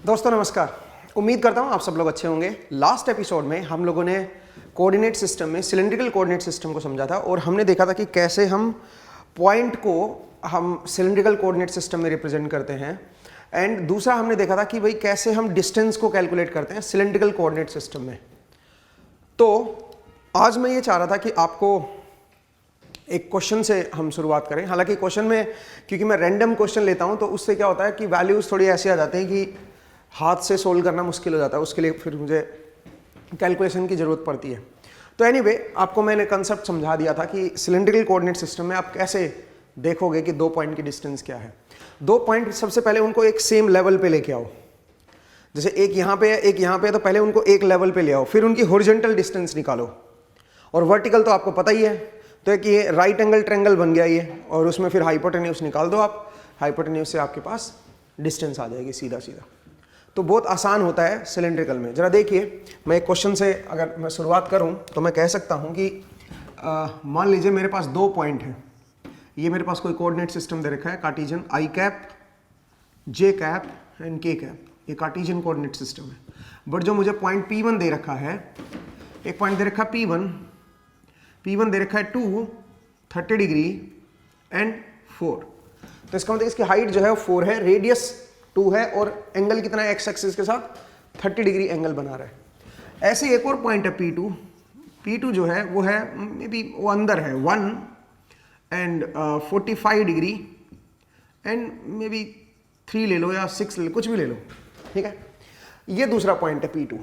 दोस्तों नमस्कार। उम्मीद करता हूँ आप सब लोग अच्छे होंगे। लास्ट एपिसोड में हम लोगों ने कोऑर्डिनेट सिस्टम में सिलेंड्रिकल कोऑर्डिनेट सिस्टम को समझा था और हमने देखा था कि कैसे हम पॉइंट को हम सिलेंड्रिकल कोऑर्डिनेट सिस्टम में रिप्रेजेंट करते हैं। एंड दूसरा हमने देखा था कि भाई कैसे हम डिस्टेंस को कैलकुलेट करते हैं सिलेंड्रिकल कोऑर्डिनेट सिस्टम में। तो आज मैं ये चाह रहा था कि आपको एक क्वेश्चन से हम शुरुआत करें। हालांकि क्वेश्चन में क्योंकि मैं रैंडम क्वेश्चन लेता हूं तो उससे क्या होता है कि वैल्यूज़ थोड़ी ऐसे आ जाते हैं कि हाथ से सोल्व करना मुश्किल हो जाता है, उसके लिए फिर मुझे कैलकुलेशन की ज़रूरत पड़ती है। तो एनीवे आपको मैंने कंसेप्ट समझा दिया था कि सिलेंड्रिकल कोऑर्डिनेट सिस्टम में आप कैसे देखोगे कि दो पॉइंट की डिस्टेंस क्या है। दो पॉइंट सबसे पहले उनको एक सेम लेवल पे लेके आओ। जैसे एक यहाँ पे है एक यहाँ पे है, तो पहले उनको एक लेवल पे ले आओ, फिर उनकी हॉरिजॉन्टल डिस्टेंस निकालो। और वर्टिकल तो आपको पता ही है, तो एक ये राइट एंगल ट्रायंगल बन गया ये, और उसमें फिर हाइपोटेन्यूज निकाल दो आप। हाइपोटेन्यूज से आपके पास डिस्टेंस आ जाएगी सीधा सीधा। तो बहुत आसान होता है सिलेंड्रिकल में। जरा देखिए, मैं एक क्वेश्चन से अगर मैं शुरुआत करूं तो मैं कह सकता हूं कि मान लीजिए मेरे पास दो पॉइंट हैं। ये मेरे पास कोई कोऑर्डिनेट सिस्टम दे रखा है, Cartesian I cap, J cap and के कैप। ये कार्टेशियन कोऑर्डिनेट सिस्टम है। बट जो मुझे पॉइंट P1 दे रखा है, एक पॉइंट दे रखा है P1 दे रखा है 2, 30 डिग्री एंड 4। तो इसका मतलब इसकी हाइट जो है वो 4 है, रेडियस 2 है और एंगल कितना है एक्स एक्सिस के साथ 30 डिग्री एंगल बना रहा है। ऐसे एक और पॉइंट है P2 जो है वो है मे बी वो अंदर है 1 and 45 degree and may be 3 ले लो या 6 ले लो, कुछ भी ले लो, ठीक है। ये दूसरा पॉइंट है P2।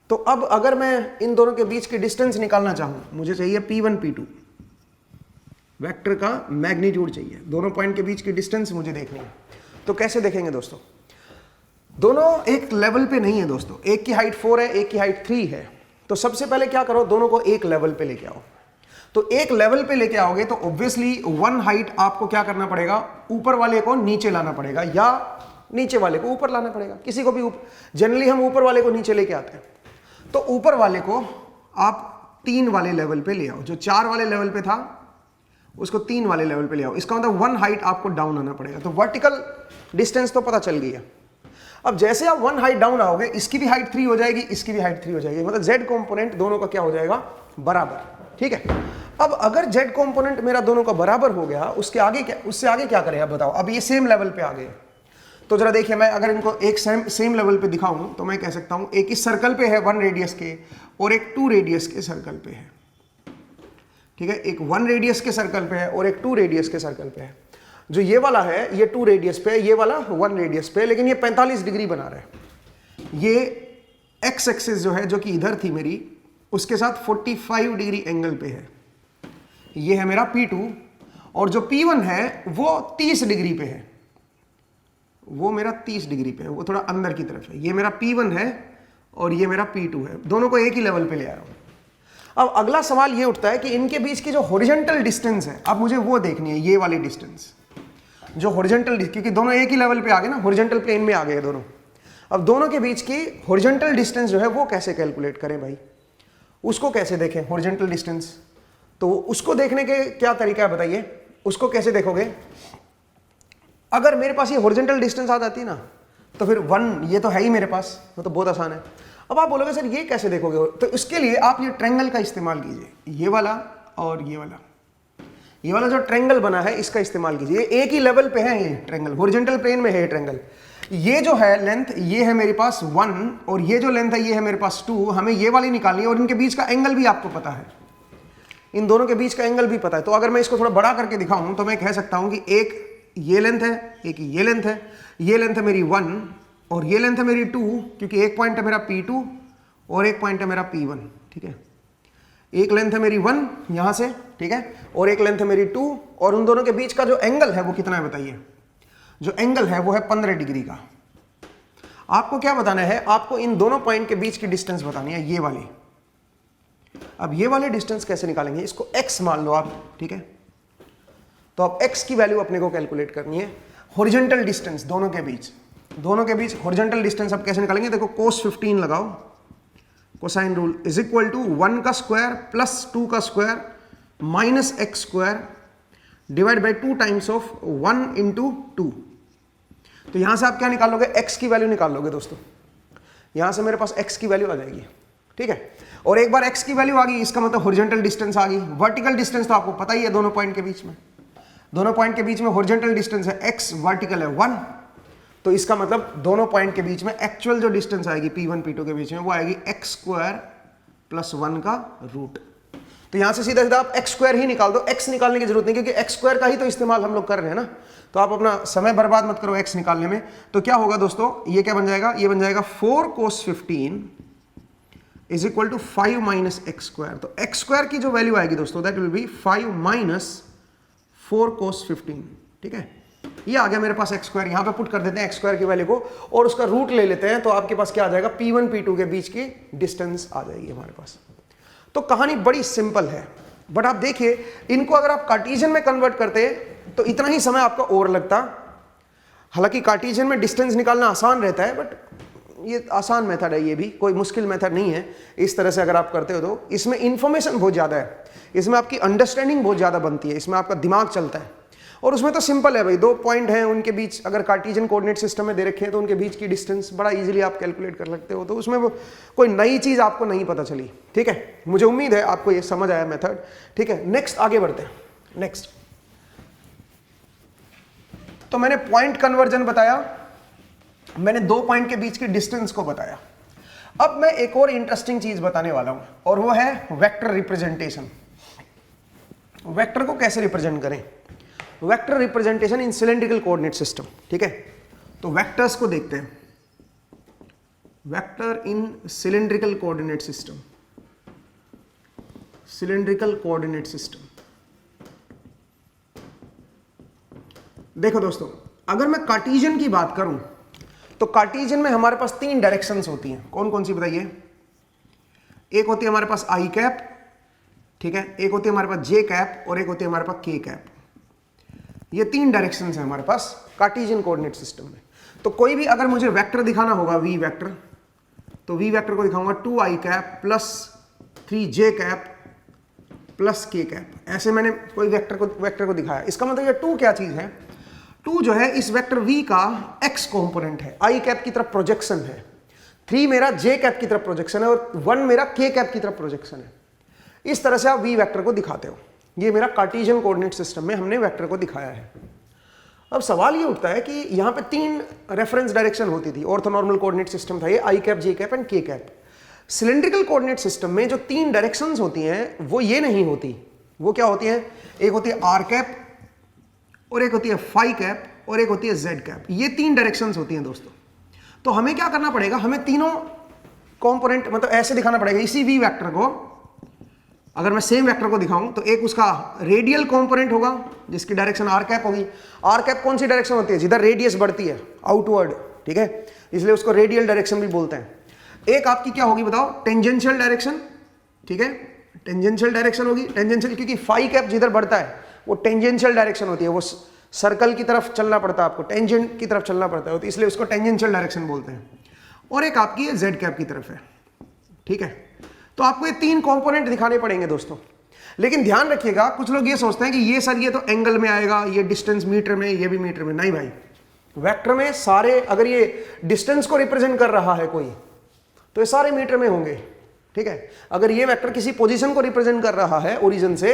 तो अब अगर मैं इन दोनों के बीच की डिस्टेंस निकालना चाहूं, मुझे चाहिए P1 P2, वेक्टर का मैग्नीट्यूड चाहिए। दोनों पॉइंट के बीच की डिस्टेंस मुझे देखनी है। तो कैसे देखेंगे दोस्तों? दोनों एक लेवल पे नहीं है दोस्तों। एक की हाइट 4 है, एक की हाइट 3 है। तो सबसे पहले क्या करो, दोनों को एक लेवल पे लेके आओ। तो एक लेवल पे लेके आओगे तो ऑब्वियसली वन हाइट आपको क्या करना पड़ेगा, ऊपर वाले को नीचे लाना पड़ेगा या नीचे वाले को ऊपर लाना पड़ेगा। किसी को भी ऊपर, जनरली हम ऊपर वाले को नीचे लेके आते हैं। तो ऊपर वाले को आप 3 वाले लेवल पे ले आओ। जो 4 वाले लेवल पे था उसको 3 वाले लेवल पे ले आओ। इसका मतलब 1 हाइट आपको डाउन आना पड़ेगा। तो वर्टिकल डिस्टेंस तो पता चल गई है। अब जैसे आप 1 हाइट डाउन आओगे, इसकी भी हाइट 3 हो जाएगी, इसकी भी हाइट 3 हो जाएगी। मतलब z कंपोनेंट दोनों का क्या हो जाएगा, बराबर, ठीक है। अब अगर z कंपोनेंट मेरा दोनों का बराबर हो गया, उसके आगे क्या, उससे आगे क्या करें आप बताओ। अब ये सेम लेवल पे आ गए। तो जरा देखिए, मैं अगर इनको एक सेम लेवल पे दिखाऊं तो मैं कह सकता हूं एक इस सर्कल पे है 1 रेडियस के और एक 2 रेडियस के सर्कल पे है, ठीक है। एक 1 रेडियस के सर्कल पे है और एक 2 रेडियस के सर्कल पे है। जो ये वाला है ये 2 रेडियस पे है, ये वाला 1 रेडियस पे है, लेकिन ये 45 डिग्री बना रहा है। ये एक्स एक्सिस जो है, जो कि इधर थी मेरी, उसके साथ 45 डिग्री एंगल पे है। ये है मेरा P2 और जो P1 है वो 30 डिग्री पे है। वो मेरा 30 डिग्री पे है, वो थोड़ा अंदर की तरफ है। ये मेरा P1 है और ये मेरा P2 है। दोनों को एक ही लेवल पे ले आ रहा हूं। अब अगला सवाल ये उठता है कि इनके बीच की जो हॉरिजॉन्टल डिस्टेंस है, अब मुझे वो देखनी है, ये वाली डिस्टेंस जो हॉरिजॉन्टल, क्योंकि दोनों एक ही लेवल पे आ गए ना, हॉरिजॉन्टल प्लेन में आ गए दोनों। अब दोनों के बीच की हॉरिजॉन्टल डिस्टेंस जो है वो कैसे कैलकुलेट करें भाई, उसको कैसे देखें हॉरिजॉन्टल डिस्टेंस। तो उसको देखने के क्या तरीका है बताइए, उसको कैसे देखोगे। अगर मेरे पास ये हॉरिजॉन्टल डिस्टेंस आ जाती है ना, तो फिर 1 ये तो है ही मेरे पास, वो तो बहुत आसान है। अब आप बोलोगे सर ये कैसे देखोगे, तो इसके लिए आप ये ट्रायंगल का इस्तेमाल कीजिए। ये वाला और ये वाला जो ट्रायंगल बना है इसका इस्तेमाल कीजिए। एक ही लेवल पे है ये ट्रायंगल, हॉरिजॉन्टल प्लेन में है ये ट्रायंगल। ये जो है लेंथ, ये है मेरे पास 1 और ये जो लेंथ है ये है मेरे पास 2। हमें ये वाली निकालनी है और इनके बीच का एंगल भी आपको पता है, इन दोनों के बीच का एंगल भी पता है। तो अगर मैं इसको थोड़ा बड़ा करके दिखाऊं तो मैं कह सकता हूं कि एक ये लेंथ है, एक ये लेंथ है। ये लेंथ है मेरी 1 और ये लेंथ है मेरी 2, क्योंकि एक पॉइंट है मेरा P2 और एक पॉइंट है मेरा P1, ठीक है। एक लेंथ है मेरी 1 यहां से, ठीक है, और एक लेंथ है मेरी 2, और उन दोनों के बीच का जो एंगल है वो कितना है बताइए। जो एंगल है वो है 15 डिग्री का। आपको क्या बताना है, आपको इन दोनों पॉइंट के बीच की डिस्टेंस बतानी है, ये वाली। अब ये वाले डिस्टेंस कैसे निकालेंगे, इसको x मान लो आप, ठीक है। तो अब x की वैल्यू अपने को कैलकुलेट करनी है। हॉरिजॉन्टल डिस्टेंस दोनों के बीच हॉरिजॉन्टल डिस्टेंस अब कैसे निकालेंगे, देखो cos 15 लगाओ, cosine rule is equal to 1 का स्क्वायर प्लस 2 का square minus x square divide by 2 times of 1 into 2। तो यहां से आप क्या निकाल लोगे, x की वैल्यू निकाल लोगे दोस्तों। यहां से मेरे पास x की वैल्यू आ जाएगी, ठीक है। और एक बार x की वैल्यू आ गई, इसका मतलब हॉरिजॉन्टल डिस्टेंस आ गई। वर्टिकल डिस्टेंस तो आपको पता ही है, दोनों पॉइंट के बीच में, दोनों पॉइंट के बीच में हॉरिजॉन्टल डिस्टेंस है x, वर्टिकल है 1। तो इसका मतलब दोनों पॉइंट के बीच में एक्चुअल जो डिस्टेंस आएगी P1 P2 के बीच में, वो आएगी x स्क्वायर प्लस 1 का रूट। तो यहां से सीधा सीधा आप x स्क्वायर ही निकाल दो, x निकालने की जरूरत नहीं, क्योंकि x स्क्वायर का ही तो इस्तेमाल हम लोग कर रहे हैं ना। तो आप अपना समय बर्बाद मत करो x निकालने में। तो क्या होगा दोस्तों, ये क्या बन जाएगा, ये बन जाएगा 4 cos 15 is equal to 5 minus x square. तो एक्स स्क्वायर की जो वैल्यू आएगी दोस्तों, that will be 5 minus 4 cos 15, ठीक है। ये आ गया मेरे पास एक्स स्क्वायर। यहां पे पुट कर देते हैं एक्स स्क्वायर की वैल्यू को और उसका रूट ले लेते हैं, तो आपके पास क्या आ जाएगा, P1 P2 के बीच की डिस्टेंस आ जाएगी हमारे पास। तो कहानी बड़ी सिंपल है, बट आप देखिए इनको अगर आप कार्टेशियन में कन्वर्ट करते तो इतना ही समय आपका और लगता। हालांकि कार्टेशियन में डिस्टेंस निकालना आसान रहता है, बट ये आसान मेथड है, ये भी कोई मुश्किल मेथड नहीं है। इस तरह से अगर आप करते हो तो इसमें इंफॉर्मेशन बहुत ज़्यादा है, इसमें आपकी अंडरस्टैंडिंग बहुत ज़्यादा बनती है, इसमें आपका दिमाग चलता है। और उसमें तो सिंपल है भाई, दो पॉइंट हैं, उनके बीच अगर कार्टेशियन कोऑर्डिनेट सिस्टम में दे रखे हैं तो उनके बीच की डिस्टेंस बड़ा इजीली आप कैलकुलेट कर सकते हो। तो उसमें वो कोई नई चीज़ आपको नहीं पता चली, ठीक है। मुझे उम्मीद है आपको ये समझ आया मेथड, ठीक है। नेक्स्ट आगे बढ़ते हैं। नेक्स्ट तो मैंने पॉइंट कन्वर्जन बताया, मैंने दो पॉइंट के बीच की डिस्टेंस को बताया। अब मैं एक और इंटरेस्टिंग चीज बताने वाला हूं, और वो है वेक्टर रिप्रेजेंटेशन। वेक्टर को कैसे रिप्रेजेंट करें, vector representation in cylindrical coordinate system, ठीक है। तो वेक्टर्स को देखते हैं, vector in cylindrical coordinate system, cylindrical coordinate system. देखो दोस्तों, अगर मैं कार्टेशियन की बात करूं तो कार्टेशियन में हमारे पास तीन डायरेक्शंस होती हैं। कौन कौन सी बताइए? एक होती है हमारे पास आई कैप, ठीक है, एक होती है हमारे पास जे कैप और एक होती है हमारे पास के कैप। ये तीन डायरेक्शंस हैं हमारे पास कार्टेशियन कोऑर्डिनेट सिस्टम में। तो कोई भी अगर मुझे वेक्टर दिखाना होगा, वी वेक्टर, तो वी वेक्टर को दिखाऊंगा 2i cap plus 3j cap plus k cap. ऐसे मैंने कोई वेक्टर को दिखाया। इसका मतलब ये 2 क्या चीज है, 2 जो है इस वेक्टर v का x कंपोनेंट है, i कैप की तरफ प्रोजेक्शन है, 3 मेरा j कैप की तरफ प्रोजेक्शन है और 1 मेरा k कैप की तरफ प्रोजेक्शन है। इस तरह से आप v वेक्टर को दिखाते हो। ये मेरा कार्टेशियन कोऑर्डिनेट सिस्टम में हमने वेक्टर को दिखाया है। अब सवाल ये उठता है कि यहाँ पे 3 रेफरेंस डायरेक्शन होती थी, ऑर्थोनॉर्मल कोऑर्डिनेट सिस्टम था ये, आई कैप, जे कैप एंड के कैप। सिलेंड्रिकल कोऑर्डिनेट सिस्टम में जो 3 डायरेक्शंस होती हैं वो ये नहीं होती। वो क्या होती हैं? एक होती है आर कैप और एक होती है फाई कैप और एक होती है जेड कैप। ये 3 डायरेक्शंस होती हैं दोस्तों। तो हमें क्या करना पड़ेगा, हमें तीनों कंपोनेंट मतलब ऐसे दिखाना पड़ेगा। इसी वी वेक्टर को अगर मैं सेम वेक्टर को दिखाऊं तो एक उसका रेडियल कंपोनेंट होगा जिसकी डायरेक्शन आर कैप होगी। आर कैप कौन सी डायरेक्शन होती है? जिधर रेडियस बढ़ती है, आउटवर्ड, ठीक है, इसलिए उसको रेडियल डायरेक्शन भी बोलते हैं। एक आपकी क्या होगी बताओ? टेंजेंशियल डायरेक्शन, ठीक है, टेंजेंशियल डायरेक्शन होगी। टेंजेंशियल क्योंकि फाई कैप जिधर बढ़ता है वो टेंजेंशियल डायरेक्शन होती है, वो सर्कल की तरफ चलना पड़ता है आपको, टेंजेंट की तरफ चलना पड़ता है, तो इसलिए उसको टेंजेंशियल डायरेक्शन बोलते हैं। और एक आपकी जेड कैप की तरफ है, ठीक है। तो आपको ये 3 कंपोनेंट दिखाने पड़ेंगे दोस्तों। लेकिन ध्यान रखिएगा, कुछ लोग ये सोचते हैं कि ये सर ये तो एंगल में आएगा, ये डिस्टेंस मीटर में, ये भी मीटर में। नहीं भाई, वेक्टर में सारे, अगर ये डिस्टेंस को रिप्रेजेंट कर रहा है कोई तो ये सारे मीटर में होंगे, ठीक है। अगर ये वेक्टर किसी पोजीशन को रिप्रेजेंट कर रहा है ओरिजिन से,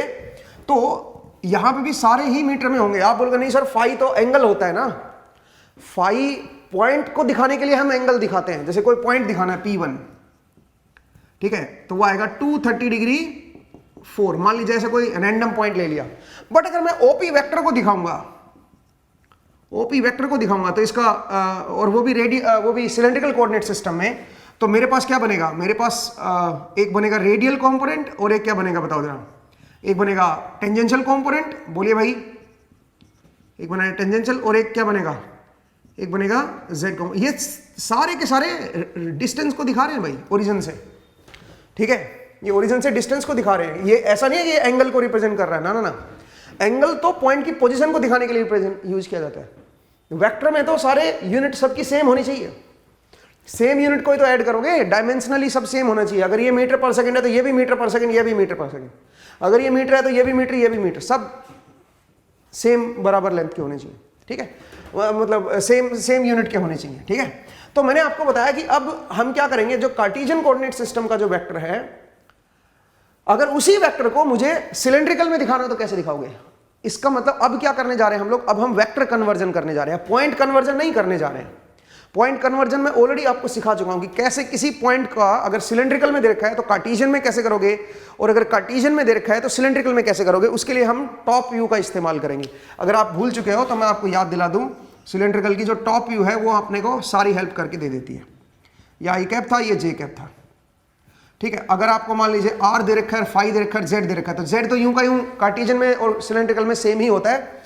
तो यहां पे भी सारे ही मीटर में होंगे। आप बोलोगे नहीं सर फाई तो एंगल होता है ना, फाई पॉइंट को दिखाने के लिए हम एंगल दिखाते हैं। जैसे कोई पॉइंट दिखाना है P1, ठीक है, तो वो आएगा 230 डिग्री 4, मान लीजिए ऐसे कोई रैंडम पॉइंट ले लिया। बट अगर मैं ओपी वेक्टर को दिखाऊंगा, ओपी वेक्टर को दिखाऊंगा तो इसका और वो भी सिलेंड्रिकल कोऑर्डिनेट सिस्टम में, तो मेरे पास क्या बनेगा? मेरे पास एक बनेगा रेडियल कंपोनेंट और एक क्या बनेगा बताओ जरा? एक बनेगा टेंजेंशियल कंपोनेंट, बोलिए भाई। एक बनेगा टेंजेंशियल और एक क्या बनेगा? एक बनेगा जेड कंपोनेंट। ये सारे के सारे डिस्टेंस को दिखा रहे हैं भाई ओरिजिन से, ठीक है, ये ओरिजिन से डिस्टेंस को दिखा रहे हैं। ये ऐसा नहीं है कि ये एंगल को रिप्रेजेंट कर रहा है, ना ना ना। एंगल तो पॉइंट की पोजीशन को दिखाने के लिए रिप्रेजेंट यूज किया जाता है। वेक्टर में तो सारे यूनिट सबकी सेम होनी चाहिए, सेम यूनिट कोई तो ऐड करोगे, डायमेंशनली सब सेम होना चाहिए। अगर ये मीटर पर सेकंड है तो ये भी मीटर पर सेकंड, ये भी मीटर पर सेकंड। अगर ये मीटर है तो ये भी मीटर, ये भी मीटर, सब सेम बराबर लेंथ के होने चाहिए। ठीक है, मतलब सेम यूनिट के होने चाहिए। ठीक है, तो मैंने आपको बताया कि अब हम क्या करेंगे, जो कार्टेशियन कोऑर्डिनेट सिस्टम का जो वेक्टर है, अगर उसी वेक्टर को मुझे सिलेंड्रिकल में दिखाना है तो कैसे दिखाओगे? इसका मतलब अब क्या करने जा रहे हैं हम लोग, अब हम वेक्टर कन्वर्जन करने जा रहे हैं, पॉइंट कन्वर्जन नहीं करने जा रहे हैं। पॉइंट कन्वर्जन में ऑलरेडी आपको सिखा चुका हूं कि कैसे किसी पॉइंट का अगर सिलेंड्रिकल में दे रखा है तो कार्टेशियन में कैसे करोगे, और अगर कार्टेशियन में दे रखा है तो सिलेंड्रिकल में कैसे करोगे। उसके लिए हम टॉप व्यू का इस्तेमाल करेंगे। अगर आप भूल चुके हो तो मैं आपको याद दिला दूं, सिलेंड्रिकल की जो टॉप व्यू है वो आपने को सारी हेल्प करके दे देती है। ये आई कैप था, ये जे कैप था। ठीक है, अगर आपको मान लीजिए आर दे रखा है, फाई दे रखा है, जेड दे रखा है, तो जेड तो यूं का यूं कार्टेशियन में और सिलेंड्रिकल में सेम ही होता है।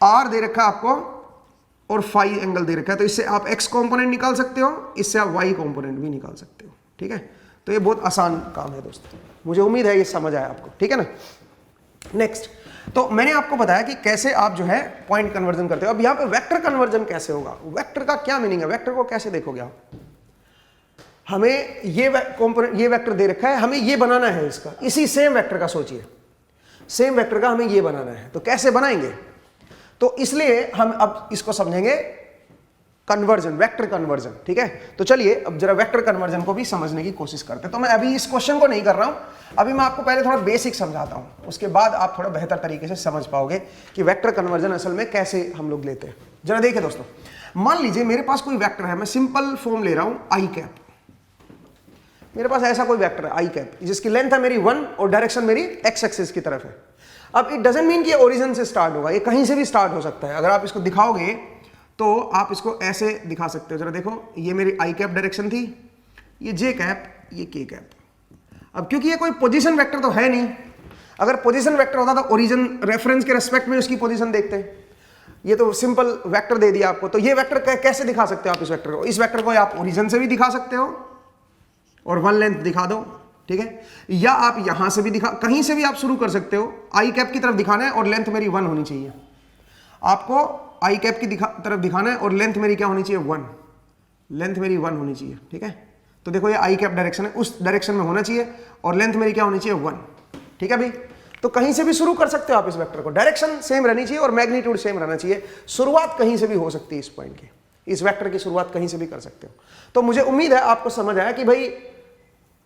आर दे रखा है आपको और फाई एंगल दे रखा है, तो इससे आप एक्स कंपोनेंट निकाल सकते हो, इससे आप वाई कंपोनेंट भी निकाल सकते हो। ठीक है, तो ये बहुत आसान काम है दोस्तों, मुझे उम्मीद है ये समझ आया आपको। ठीक है ना। नेक्स्ट, तो मैंने आपको बताया कि कैसे आप जो है पॉइंट कन्वर्जन करते हो। अब यहाँ पे वेक्टर कन्वर्जन कैसे होगा, वेक्टर का क्या मीनिंग है, वेक्टर को कैसे देखोगे आप। हमें ये कंपोनेंट, ये वेक्टर दे रखा है, हमें ये बनाना है इसका, इसी सेम वेक्टर का सोचिए, सेम वेक्टर का हमें ये बनाना है, तो कैसे बनाएंगे। तो इसलिए हम अब इसको समझेंगे कन्वर्जन, वेक्टर कन्वर्जन। ठीक है, तो चलिए अब जरा वेक्टर कन्वर्जन को भी समझने की कोशिश करते हैं। तो मैं अभी इस क्वेश्चन को नहीं कर रहा हूं, अभी मैं आपको पहले थोड़ा बेसिक समझाता हूं, उसके बाद आप थोड़ा बेहतर तरीके से समझ पाओगे कि वेक्टर कन्वर्जन असल में कैसे हम लोग लेते हैं। जरा देखिए दोस्तों, मान लीजिए मेरे पास कोई वेक्टर है, मैं सिंपल फॉर्म ले रहा हूं आई कैप। मेरे पास ऐसा कोई वेक्टर है आई कैप, जिसकी लेंथ है मेरी 1 और डायरेक्शन मेरी एक्स एक्सिस की तरफ है। अब इट डजंट मीन कि ये ओरिजिन से स्टार्ट होगा, ये कहीं से भी स्टार्ट हो सकता है। अगर आप इसको दिखाओगे तो आप इसको ऐसे दिखा सकते हो। जरा देखो, ये मेरी आई कैप डायरेक्शन थी, ये जे कैप, ये के कैप। अब क्योंकि ये कोई पोजीशन वेक्टर तो है नहीं, अगर पोजीशन वेक्टर होता तो ओरिजिन रेफरेंस के रेस्पेक्ट में उसकी पोजीशन देखते। ये तो सिंपल वेक्टर दे दिया आपको, तो ये वेक्टर कैसे दिखा सकते हो आप इस वेक्टर को। इस वेक्टर को आप ओरिजिन से भी दिखा सकते हो और वन लेंथ दिखा दो। ठीक है, या आप यहां से भी दिखा, कहीं से भी आप शुरू कर सकते हो। आई कैप की तरफ दिखाना है और लेंथ मेरी 1 होनी चाहिए। आपको आई कैप की तरफ दिखाना है और लेंथ मेरी क्या होनी चाहिए, 1। लेंथ मेरी 1 होनी चाहिए। ठीक है, तो देखो ये आई कैप डायरेक्शन है, उस डायरेक्शन में होना चाहिए और लेंथ मेरी क्या होनी चाहिए, 1। ठीक है भाई, तो कहीं से भी शुरू कर सकते हो आप इस वेक्टर को, डायरेक्शन सेम रहनी चाहिए और मैग्नीट्यूड सेम रहना चाहिए। शुरुआत कहीं से भी हो सकती है इस पॉइंट की, इस वेक्टर की शुरुआत कहीं से भी कर सकते हो। तो मुझे उम्मीद है आपको समझ आया कि भाई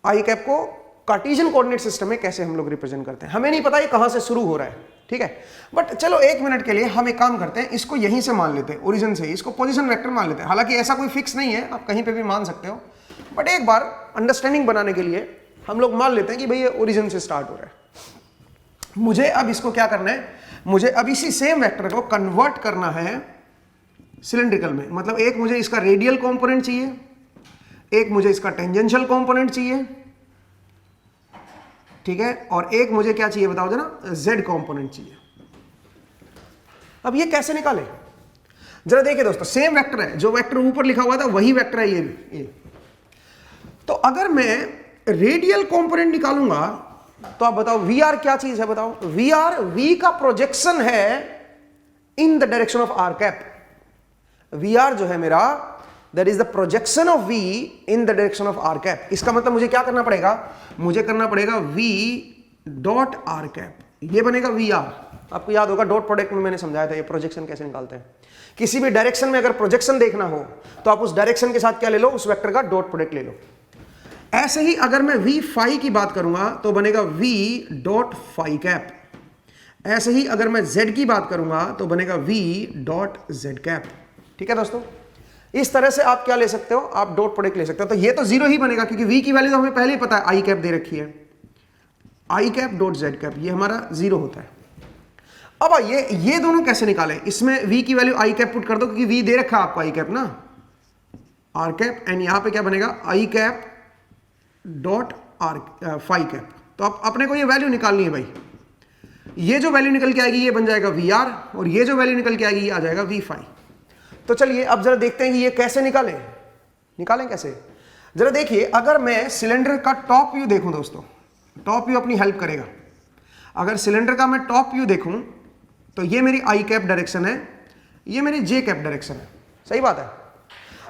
आई कैप को कार्टेशियन कोऑर्डिनेट सिस्टम में कैसे हम लोग रिप्रेजेंट करते हैं। हमें नहीं पता ये कहां से शुरू हो रहा है। ठीक है, बट चलो एक मिनट के लिए हम एक काम करते हैं, इसको यहीं से मान लेते हैं, ओरिजिन से ही इसको पोजीशन वेक्टर मान लेते हैं। हालांकि ऐसा कोई फिक्स नहीं है, आप कहीं पे भी मान सकते हो, बट एक बार अंडरस्टैंडिंग बनाने के लिए हम लोग मान लेते हैं कि भाई ये ओरिजिन से स्टार्ट हो रहा है। मुझे अब इसको क्या करना है, मुझे अब इसी सेम वेक्टर को कन्वर्ट करना है सिलेंड्रिकल में। मतलब एक मुझे इसका रेडियल कॉम्पोनेंट चाहिए, एक मुझे इसका टेंजेंशियल कॉम्पोनेंट चाहिए। ठीक है, और एक मुझे क्या चाहिए बताओ जरा, जेड कंपोनेंट चाहिए। अब ये कैसे निकाले, जरा देखिए दोस्तों, सेम वेक्टर है, जो वेक्टर ऊपर लिखा हुआ था वही वेक्टर है ये। तो अगर मैं रेडियल कंपोनेंट निकालूंगा तो आप बताओ वी आर क्या चीज है, बताओ। वी आर वी का प्रोजेक्शन है in the direction of r cap. V r जो है मेरा, that is the projection of v in the direction of r cap. इसका मतलब मुझे क्या करना पड़ेगा, मुझे करना पड़ेगा v डॉट आर कैप, ये बनेगा वी आर। आपको याद होगा डॉट प्रोडक्ट में मैंने समझाया था ये प्रोजेक्शन कैसे निकालते हैं। किसी भी डायरेक्शन में अगर प्रोजेक्शन देखना हो तो आप उस डायरेक्शन के साथ क्या ले लो, उस वेक्टर का डॉट प्रोडक्ट ले लो। ऐसे ही अगर मैं v फाई की बात करूंगा तो बनेगा v डॉट फाई कैप। ऐसे ही अगर मैं z की बात करूंगा तो बनेगा v डॉट z कैप। ठीक है दोस्तों, इस तरह से आप क्या ले सकते हो, आप डॉट प्रोडक्ट ले सकते हो। तो ये तो 0 ही बनेगा क्योंकि v की वैल्यू तो हमें पहले ही पता है, आई कैप दे रखी है, आई कैप डॉट z कैप, ये हमारा 0 होता है। अब ये दोनों कैसे निकालें, इसमें v की वैल्यू आई कैप पुट कर दो क्योंकि v दे रखा है आपको आई कैप ना, आर कैप, एंड यहां पे क्या बनेगा, I cap dot R phi cap. तो आप अपने को ये वैल्यू निकालनी है भाई। ये जो वैल्यू निकल के आएगी ये बन जाएगा वी आर, और ये जो वैल्यू निकल के आएगी ये आ जाएगा वी फाई। तो चलिए अब जरा देखते हैं कि ये कैसे निकालें कैसे। जरा देखिए, अगर मैं सिलेंडर का टॉप व्यू देखूं दोस्तों, टॉप व्यू अपनी हेल्प करेगा। अगर सिलेंडर का मैं टॉप व्यू देखूं तो ये मेरी आई कैप डायरेक्शन है, ये मेरी जे कैप डायरेक्शन है, सही बात है।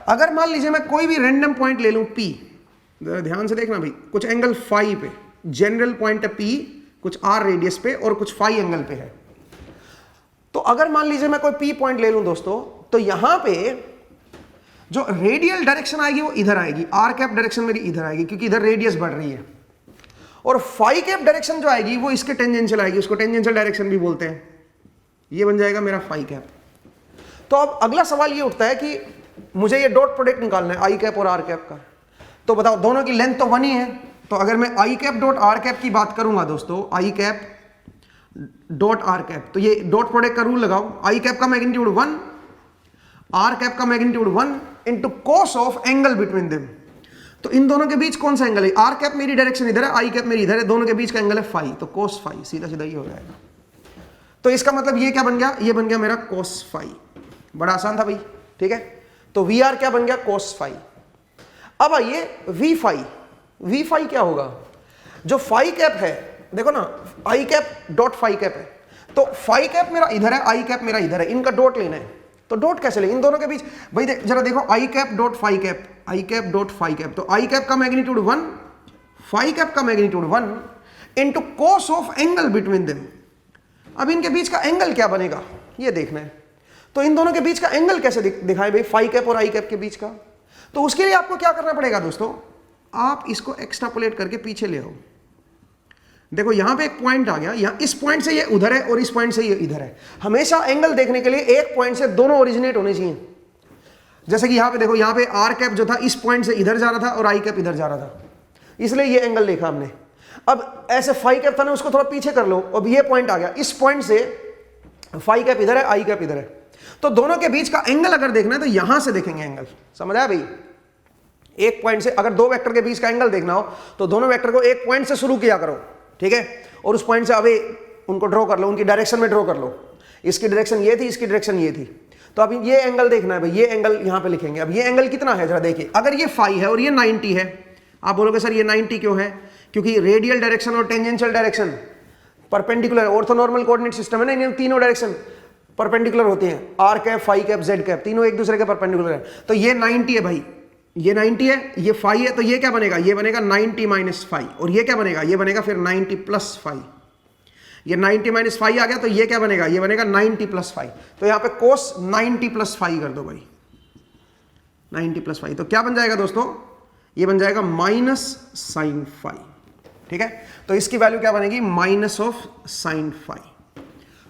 अगर मान लीजिए मैं कोई भी रैंडम पॉइंट ले लूं P, जरा ध्यान से देखना भाई, कुछ एंगल फाई पे, जनरल पॉइंट है P, कुछ R रेडियस पे और कुछ फाई एंगल पे है। तो अगर मान लीजिए मैं कोई पी पॉइंट ले लूं दोस्तों, तो यहां पे जो रेडियल डायरेक्शन आएगी वो इधर आएगी, आर कैप डायरेक्शन मेरी इधर आएगी क्योंकि इधर रेडियस बढ़ रही है, और फाई कैप डायरेक्शन जो आएगी वो इसके टेंजेंशियल आएगी, उसको टेंजेंशियल डायरेक्शन भी बोलते हैं। ये बन जाएगा मेरा फाई कैप। तो अब अगला सवाल ये उठता है कि मुझे ये डॉट प्रोडक्ट निकालना है आई कैप और आर कैप का, तो बताओ दोनों की लेंथ तो 1 ही है, तो अगर मैं आई कैप डॉट आर कैप की बात करूंगा दोस्तों, आई कैप डॉट आर कैप, तो ये डॉट प्रोडक्ट का रूल लगाओ, आई कैप का मैग्नीट्यूड 1, आर कैप का magnitude 1 into cos of angle between them. तो इन दोनों के बीच कौन सा एंगल है, आर कैप मेरी डायरेक्शन इधर है, आई कैप मेरी इधर है, दोनों के बीच का एंगल है फाई, तो कोस फाई, सीधा सीधा ये हो जाएगा। तो इसका मतलब ये क्या बन गया, ये बन गया मेरा कोस फाई। बड़ा आसान था भाई, ठीक है। तो वी आर क्या बन गया, कोस फाई। अब आइए वी फाई, वी फाई क्या होगा, जो फाई कैप है देखो ना, आई कैप डॉट फाई कैप है, तो फाई कैप मेरा इधर है, आई कैप मेरा इधर है, इनका डॉट लेना है, तो डॉट कैसे ले, इन दोनों के बीच भाई जरा देखो, आई कैप डॉट फाई कैप, आई कैप डॉट फाई कैप, तो आई कैप का मैग्नीट्यूड 1, फाई कैप का magnitude 1 into cos of angle between them. अब इनके बीच का एंगल क्या बनेगा ये देखना है, तो इन दोनों के बीच का एंगल कैसे दिखाएं भाई, फाई कैप और आई कैप के बीच का। तो उसके लिए आपको क्या करना पड़ेगा दोस्तों, आप इसको एक्सट्रापोलेट करके पीछे ले आओ। देखो यहां पे एक पॉइंट आ गया, यहां इस पॉइंट से ये उधर है और इस पॉइंट से ये इधर है। हमेशा एंगल देखने के लिए एक पॉइंट से दोनों ओरिजिनेट होने चाहिए। जैसे कि यहां पे देखो, यहां पे आर कैप जो था इस पॉइंट से इधर जा रहा था और आई कैप इधर जा रहा था, इसलिए ये एंगल देखा हमने। अब ऐसे फाई कैप था ना, उसको थोड़ा पीछे कर लो, अब ये पॉइंट आ गया, इस पॉइंट से फाई कैप इधर है, आई कैप इधर है, तो दोनों के बीच का एंगल अगर देखना है तो यहां से देखेंगे एंगल। समझ आया भाई, एक पॉइंट से अगर दो वेक्टर के बीच का एंगल देखना हो तो दोनों वेक्टर को एक पॉइंट से शुरू किया करो, ठीक है, और उस पॉइंट से अवे उनको ड्रॉ कर लो, उनकी डायरेक्शन में ड्रॉ कर लो। इसकी डायरेक्शन ये थी, इसकी डायरेक्शन ये थी, तो अब ये एंगल देखना है भाई, ये एंगल यहां पे लिखेंगे। अब ये एंगल कितना है जरा देखिए, अगर ये फाई है और ये 90 है, आप बोलोगे सर ये 90 क्यों है, क्योंकि रेडियल डायरेक्शन और tangential direction perpendicular, orthonormal coordinate system है ना, इन तीनों डायरेक्शन परपेंडिकुलर होती हैं, r cap, phi cap, z cap, तीनों एक दूसरे के परपेंडिकुलर है। तो ये 90 है भाई, ये 90 है, ये फाई है, तो ये क्या बनेगा, ये बनेगा 90 माइनस फाई, और ये क्या बनेगा, ये बनेगा फिर 90 प्लस फाई। ये 90 माइनस फाई आ गया, तो ये क्या बनेगा, ये बनेगा 90 प्लस फाई। तो यहां पे कोस 90 प्लस फाई कर दो भाई, 90 प्लस फाई, तो क्या बन जाएगा दोस्तों, ये बन जाएगा माइनस साइन फाई, ठीक है। तो इसकी वैल्यू क्या बनेगी, माइनस ऑफ साइन फाई।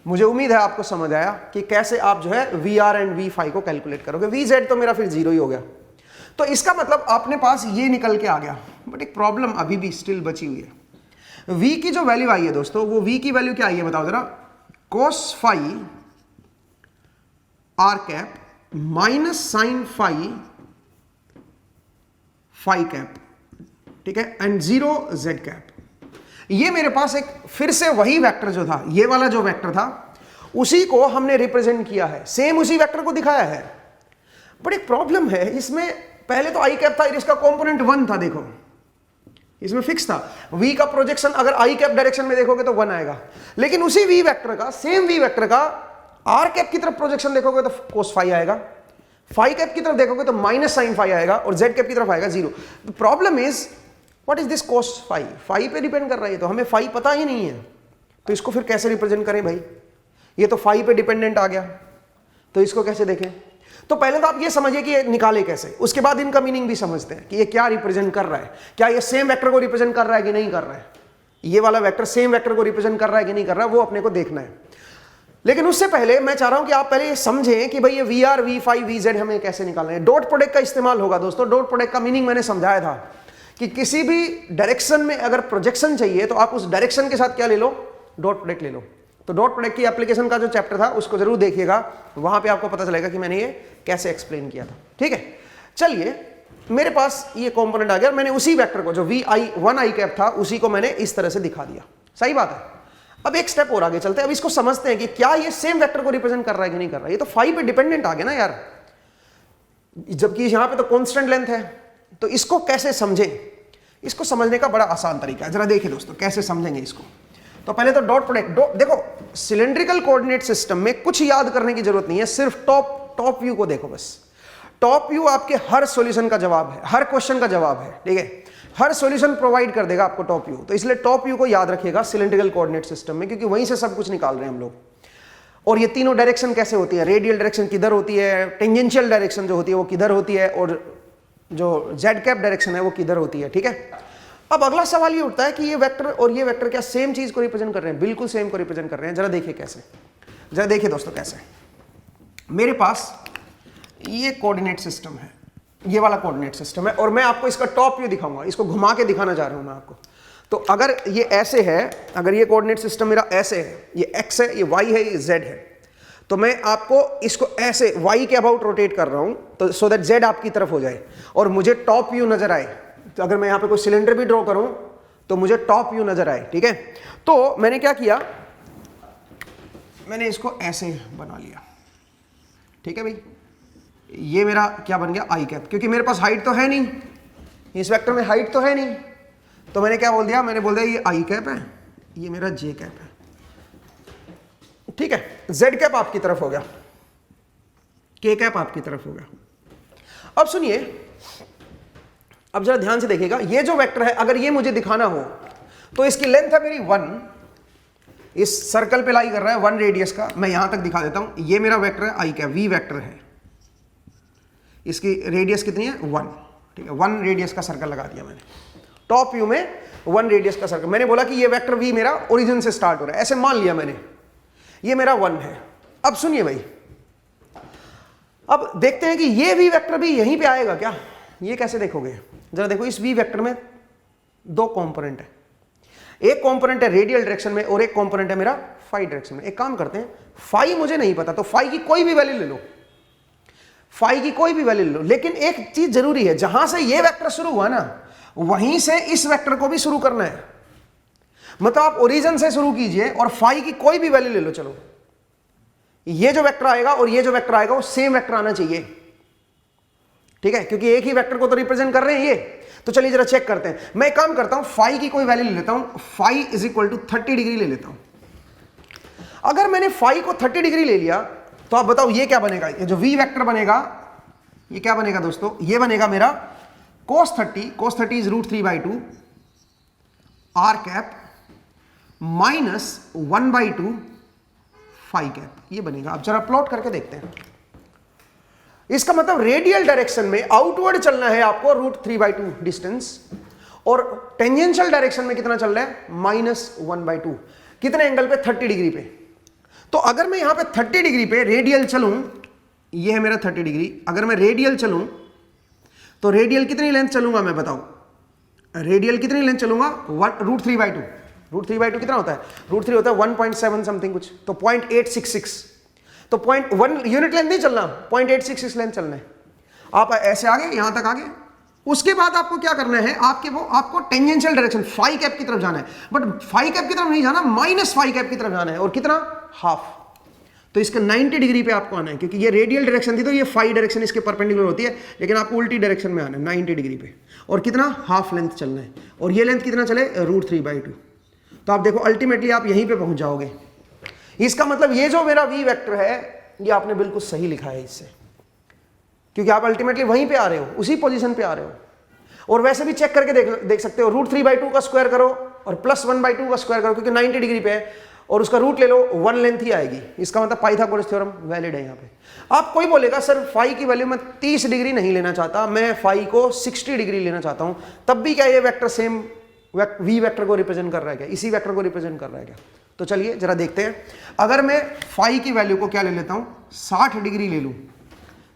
मुझे उम्मीद है आपको समझ आया कि कैसे आप जो है v r and v phi को कैलकुलेट करोगे। वी जेड तो मेरा फिर 0 ही हो गया, तो इसका मतलब अपने पास ये निकल के आ गया, बट एक प्रॉब्लम अभी भी स्टिल बची हुई है। v की जो वैल्यू आई है दोस्तों, वो v की वैल्यू क्या आई है बताओ जरा, cos phi r cap minus sine phi phi cap, ठीक है, एंड 0 जेड कैप। ये मेरे पास एक फिर से वही वेक्टर जो था, ये वाला जो वेक्टर था, उसी को हमने रिप्रेजेंट किया है, सेम उसी वेक्टर को दिखाया है। बट एक प्रॉब्लम है इसमें, पहले तो आई कैप था, इसका कंपोनेंट 1 था, देखो इसमें फिक्स था। v का प्रोजेक्शन अगर आई कैप डायरेक्शन में देखोगे तो 1 आएगा, लेकिन उसी v वेक्टर का, सेम v वेक्टर का आर कैप की तरफ प्रोजेक्शन देखोगे तो कोस फाई आएगा, फाई कैप की तरफ देखोगे तो माइनस साइन फाई आएगा, और जेड कैप की तरफ आएगा 0। The problem is what is this cos phi, phi पे डिपेंड कर रहा है, तो हमें फाई पता ही नहीं है, तो इसको फिर कैसे रिप्रेजेंट करें भाई, ये तो फाई पे डिपेंडेंट आ गया, तो इसको कैसे देखें। तो पहले तो आप ये समझिए कि ये निकाले कैसे, उसके बाद इनका मीनिंग भी समझते हैं कि ये क्या रिप्रेजेंट कर रहा है, क्या ये सेम वेक्टर को रिप्रेजेंट कर रहा है कि नहीं कर रहा है, ये वाला वेक्टर सेम वेक्टर को रिप्रेजेंट कर रहा है कि नहीं कर रहा है, वो अपने को देखना है। लेकिन उससे पहले मैं चाह रहा हूं कि आप पहले ये समझें कि भाई ये v r, v phi, v z हमें कैसे निकालना है। डॉट प्रोडक्ट का इस्तेमाल होगा दोस्तों। डॉट प्रोडक्ट का मीनिंग मैंने समझाया था कि किसी भी डायरेक्शन में अगर प्रोजेक्शन चाहिए तो आप उस डायरेक्शन के साथ क्या ले लो, डॉट प्रोडक्ट ले लो। तो डॉट प्रोडक्ट की एप्लीकेशन का जो चैप्टर था उसको जरूर देखिएगा, वहां पे आपको पता चलेगा कि मैंने ये कैसे एक्सप्लेन किया था, ठीक है। चलिए, मेरे पास ये कंपोनेंट आ गया, मैंने उसी वेक्टर को जो वी आई 1 आई कैप था उसी को मैंने इस तरह से दिखा दिया, सही बात है। अब एक स्टेप और आगे चलते हैं, अब इसको समझते हैं कि क्या ये सेम वेक्टर को रिप्रेजेंट कर रहा है कि नहीं कर रहा है। ये तो फाई पे डिपेंडेंट आ गया ना यार, जबकि यहां पे तो कांस्टेंट लेंथ है, तो इसको कैसे समझें। इसको समझने का बड़ा आसान तरीका है, जरा देखिए दोस्तों कैसे समझेंगे इसको। तो पहले तो डॉट प्रोडक्ट, देखो सिलेंड्रिकल कोऑर्डिनेट सिस्टम में कुछ याद करने की जरूरत नहीं है, सिर्फ टॉप व्यू को देखो बस। टॉप व्यू आपके हर सॉल्यूशन का जवाब है, हर क्वेश्चन का जवाब है, ठीक है, हर सॉल्यूशन प्रोवाइड कर देगा आपको टॉप व्यू। तो इसलिए टॉप व्यू को याद रखिएगा सिलेंड्रिकल कोऑर्डिनेट सिस्टम में, क्योंकि वहीं से सब कुछ निकाल रहे हैं हम लोग। और ये तीनों डायरेक्शन कैसे होती है, रेडियल डायरेक्शन किधर होती है, टेंजेंशियल डायरेक्शन जो होती है वो किधर होती है, और जो जेड कैप डायरेक्शन है वो किधर होती है। ठीक है, अब अगला सवाल ये उठता है कि ये वेक्टर और ये वेक्टर क्या सेम चीज को रिप्रेजेंट कर रहे हैं? बिल्कुल सेम को रिप्रेजेंट कर रहे हैं। जरा देखिए कैसे, जरा देखिए दोस्तों कैसे। मेरे पास ये कोऑर्डिनेट सिस्टम है, ये वाला कोऑर्डिनेट सिस्टम है, और मैं आपको इसका टॉप व्यू दिखाऊंगा, इसको घुमा के दिखाना चाह रहा हूं मैं आपको। तो अगर ये ऐसे है, अगर ये कोऑर्डिनेट सिस्टम मेरा ऐसे है, ये x है, ये y है, ये z है, तो मैं आपको इसको ऐसे y के अबाउट रोटेट कर रहा हूं, तो सो दैट z आपकी तरफ हो जाए और मुझे टॉप व्यू नजर आए। तो अगर मैं यहां पे कोई सिलेंडर भी ड्रॉ करूं तो मुझे टॉप व्यू नजर आए। ठीक है, तो मैंने क्या किया, मैंने इसको ऐसे बना लिया। ठीक है भाई, ये मेरा क्या बन गया, आई कैप, क्योंकि मेरे पास हाइट तो है नहीं, इस वेक्टर में हाइट तो है नहीं, तो मैंने क्या बोल दिया, मैंने बोल दिया ये आई कैप है, ये मेरा जे कैप है। ठीक है, जेड कैप आपकी तरफ हो गया, के कैप आपकी तरफ हो गया। अब सुनिए, अब जरा ध्यान से देखिएगा, ये जो वेक्टर है अगर ये मुझे दिखाना हो तो इसकी लेंथ है मेरी 1, इस सर्कल पे लाई कर रहा है 1 रेडियस का, मैं यहां तक दिखा देता हूं। ये मेरा वेक्टर है आई कैप, वी वेक्टर है, इसकी रेडियस कितनी है 1। ठीक है, 1 रेडियस का सर्कल लगा दिया मैंने, टॉप व्यू में 1 रेडियस का सर्कल। मैंने बोला कि ये वेक्टर वी मेरा ओरिजिन से स्टार्ट हो रहा है, ऐसे मान लिया मैंने, ये मेरा 1 है। अब सुनिए भाई, अब देखते हैं कि ये वी वेक्टर भी यहीं पे आएगा क्या। ये कैसे देखोगे, जरा देखो, इस वी वेक्टर में 2 कंपोनेंट है, एक कंपोनेंट है रेडियल डायरेक्शन में और एक कंपोनेंट है मेरा फाई डायरेक्शन में। एक काम करते हैं, फाई मुझे नहीं पता तो फाई की कोई भी वैल्यू ले लो, फाई की कोई भी वैल्यू ले लो, लेकिन एक चीज जरूरी है, जहां से ये वेक्टर शुरू हुआ ना वहीं से इस वेक्टर को भी शुरू करना है। मतलब आप ओरिजिन से शुरू कीजिए और फाई की कोई भी वैल्यू ले लो, चलो ये जो वेक्टर आएगा और ये जो वेक्टर आएगा वो सेम वेक्टर आना चाहिए। ठीक है, क्योंकि एक ही वेक्टर को तो रिप्रेजेंट कर रहे हैं ये। तो चलिए जरा चेक करते हैं, मैं एक काम करता हूं, फाई की कोई वैल्यू ले लेता हूं, phi is equal to 30 degree ले लेता हूं। अगर मैंने फाई को 30 डिग्री ले लिया तो आप बताओ ये क्या बनेगा, ये जो वी वेक्टर बनेगा ये क्या बनेगा दोस्तों, ये बनेगा मेरा cos 30 is √3/2 r cap minus 1/2 phi cap, ये बनेगा। अब जरा प्लॉट करके देखते हैं, इसका मतलब रेडियल डायरेक्शन में आउटवर्ड चलना है आपको √3/2 डिस्टेंस, और टेंजेंशियल डायरेक्शन में कितना चल रहा है, -1/2। कितने एंगल पे, 30 डिग्री पे। तो अगर मैं यहां पे 30 डिग्री पे रेडियल चलूं, ये है मेरा 30 डिग्री, अगर मैं रेडियल चलूं तो रेडियल कितनी लेंथ चलूंगा मैं बताओ, रेडियल कितनी लेंथ चलूंगा, √3/2। √3/2 कितना होता है, √3 होता है 1.7 समथिंग कुछ, तो 0.866, तो 0.1 यूनिट लेंथ नहीं चलना, 0.866 लेंथ चलना है। आप ऐसे आगे, यहां तक आगे, उसके बाद आपको क्या करना है, आपको टेंजेंशियल डायरेक्शन फाई कैप की तरफ जाना है, बट फाई कैप की तरफ नहीं जाना, माइनस फाई कैप की तरफ जाना है, और कितना, हाफ। तो इसका 90 डिग्री पे आपको आना है, क्योंकि ये रेडियल डायरेक्शन थी तो ये फाई डायरेक्शन इसके परपेंडिकुलर होती है, लेकिन आपको उल्टी डायरेक्शन में आना है 90 डिग्री पे, और कितना, हाफ लेंथ चलना है, और ये लेंथ कितना चले, √3/2। तो आप देखो अल्टीमेटली आप यहीं पे पहुंच जाओगे। इसका मतलब ये जो मेरा वी वेक्टर है ये आपने बिल्कुल सही लिखा है इससे, क्योंकि आप अल्टीमेटली वहीं पे आ रहे हो, उसी पोजीशन पे आ रहे हो। और वैसे भी चेक करके देख सकते हो, √3/2 का स्क्वायर करो और +1/2 का स्क्वायर करो, क्योंकि 90 डिग्री पे है, और उसका रूट ले लो, 1 लेंथ ही आएगी। इसका मतलब पाइथागोरस थ्योरम वैलिड है यहाँ पे। आप कोई बोलेगा सर फाई की वैल्यू मैं 30 डिग्री नहीं लेना चाहता, मैं फाई को 60 डिग्री लेना चाहता हूँ, तब भी क्या ये वेक्टर सेम वी वेक्टर को रिप्रेजेंट कर रहा है क्या, इसी वेक्टर को रिप्रेजेंट कर रहा है क्या। तो चलिए जरा देखते हैं, अगर मैं फाई की वैल्यू को क्या ले लेता हूँ, 60 डिग्री ले लूँ,